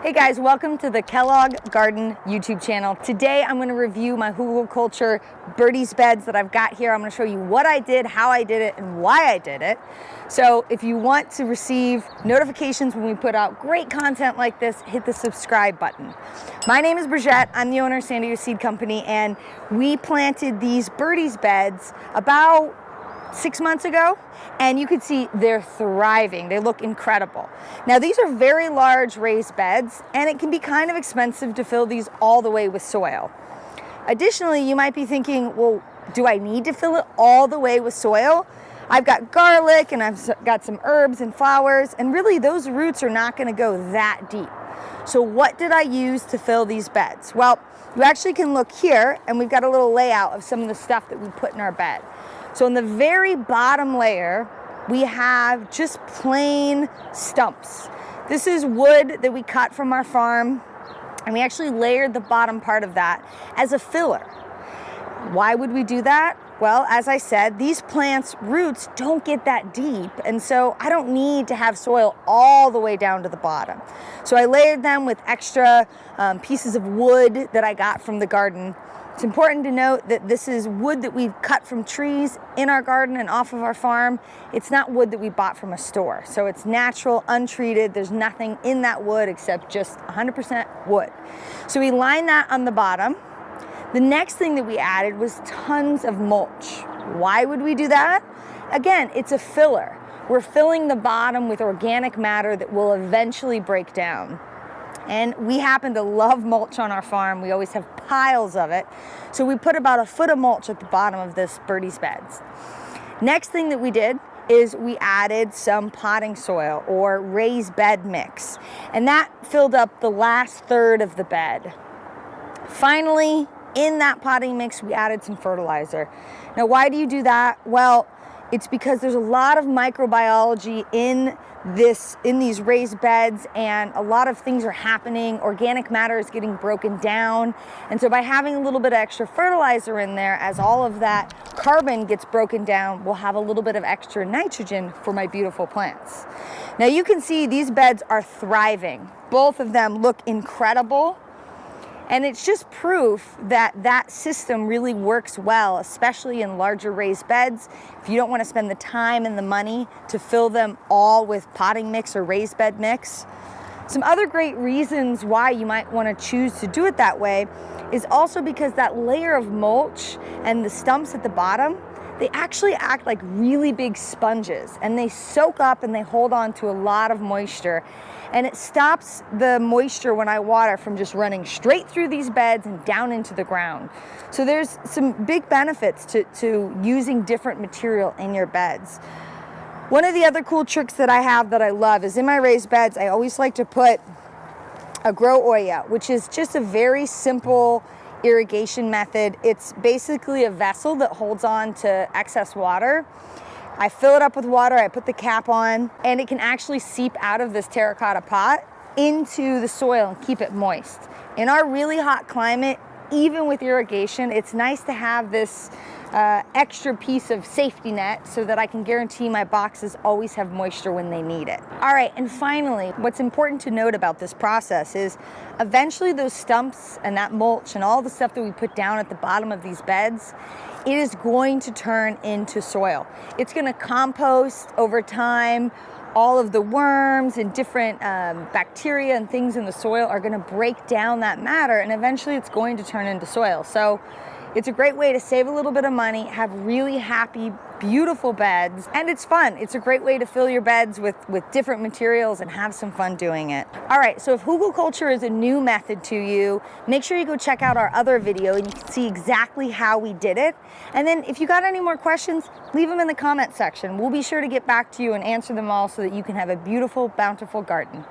Hey guys, welcome to the Kellogg Garden YouTube channel. Today I'm going to review my Hugelkulture birdies beds that I've got here. I'm going to show you what I did, how I did it, and why I did it. So if you want to receive notifications when we put out great content like this, hit the subscribe button. My name is Brijette. I'm the owner of San Diego Seed Company, and we planted these birdies beds about 6 months ago, and you can see they're thriving. They look incredible. Now these are very large raised beds, and it can be kind of expensive to fill these all the way with soil. Additionally, you might be thinking, well, do I need to fill it all the way with soil? I've got garlic and I've got some herbs and flowers, and really those roots are not going to go that deep. So what did I use to fill these beds? Well, you actually can look here, and we've got a little layout of some of the stuff that we put in our bed. So in the very bottom layer, we have just plain stumps. This is wood that we cut from our farm, and we actually layered the bottom part of that as a filler. Why would we do that? Well, as I said, these plants' roots don't get that deep, and so I don't need to have soil all the way down to the bottom. So I layered them with extra pieces of wood that I got from the garden. It's important to note that this is wood that we've cut from trees in our garden and off of our farm. It's not wood that we bought from a store. So it's natural, untreated. There's nothing in that wood except just 100% wood. So we lined that on the bottom. The next thing that we added was tons of mulch. Why would we do that? Again, it's a filler. We're filling the bottom with organic matter that will eventually break down. And we happen to love mulch on our farm. We always have piles of it. So we put about 1 foot of mulch at the bottom of this birdies beds. Next thing that we did is we added some potting soil or raised bed mix. And that filled up the last third of the bed. Finally, in that potting mix, we added some fertilizer. Now, why do you do that? Well, it's because there's a lot of microbiology in these raised beds, and a lot of things are happening. Organic matter is getting broken down, and so by having a little bit of extra fertilizer in there, as all of that carbon gets broken down, we'll have a little bit of extra nitrogen for my beautiful plants. Now you can see these beds are thriving. Both of them look incredible. And it's just proof that that system really works well, especially in larger raised beds. If you don't want to spend the time and the money to fill them all with potting mix or raised bed mix. Some other great reasons why you might want to choose to do it that way is also because that layer of mulch and the stumps at the bottom, they actually act like really big sponges, and they soak up and they hold on to a lot of moisture. And it stops the moisture when I water from just running straight through these beds and down into the ground. So there's some big benefits to using different material in your beds. One of the other cool tricks that I have that I love is in my raised beds, I always like to put a grow oya, which is just a very simple irrigation method. It's basically a vessel that holds on to excess water. I fill it up with water, I put the cap on, and it can actually seep out of this terracotta pot into the soil and keep it moist. In our really hot climate, even with irrigation, it's nice to have this extra piece of safety net so that I can guarantee my boxes always have moisture when they need it. All right, and finally, what's important to note about this process is eventually those stumps and that mulch and all the stuff that we put down at the bottom of these beds, it is going to turn into soil. It's going to compost over time. All of the worms and different bacteria and things in the soil are going to break down that matter, and eventually it's going to turn into soil. So it's a great way to save a little bit of money, have really happy, beautiful beds, and it's fun. It's a great way to fill your beds with different materials and have some fun doing it. All right, so if Hugelkulture is a new method to you, make sure you go check out our other video and you can see exactly how we did it. And then if you got any more questions, leave them in the comment section. We'll be sure to get back to you and answer them all so that you can have a beautiful, bountiful garden.